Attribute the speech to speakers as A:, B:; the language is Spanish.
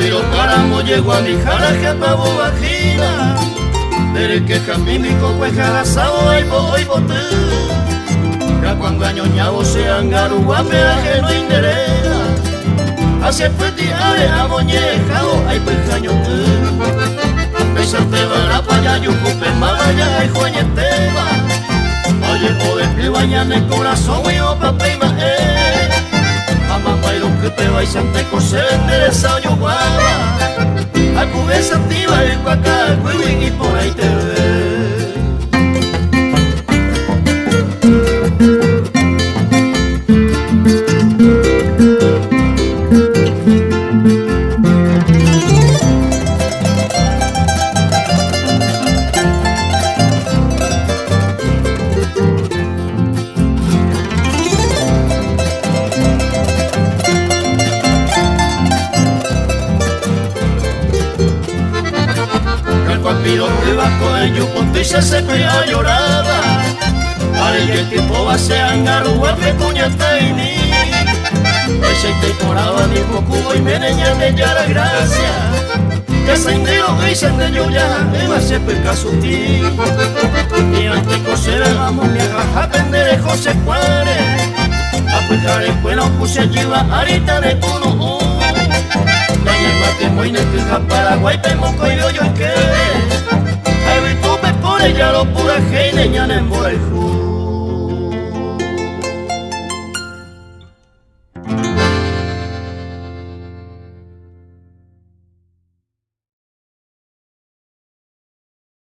A: Pero caramo llegó a mi jaraja pa' bobajina. Desde que jamimico cueja sao ay bote. Ya cuando añoñabo se angarúa peaje no inderera. Hacia fueti are amoñejao ay pejaño te. Besarte bara pa' ya yucupe mamaya ay joñeteba. Oye ove que bañan el corazón y o papema Mamá que te vais ante coser endereza yo guava. A cubesa activa el guacal, y por ahí te ve. Piro que va con el yupo y se pega lloraba. Vale, y el tipo va a ser angarúa que puñata y ni. Ese te coraba mi cubo y me neñan de ya la gracia. Que se indeo y se de yo ya, me va a ser peca su tío. Y antes coser vamos mi agaja pender José Juárez. A pecar el cuero puse allí va ahorita de tono. Que muy nequija Paraguay, pemoco y yo que. Ay, tú me pones ya lo pura que y leñan en Borejú.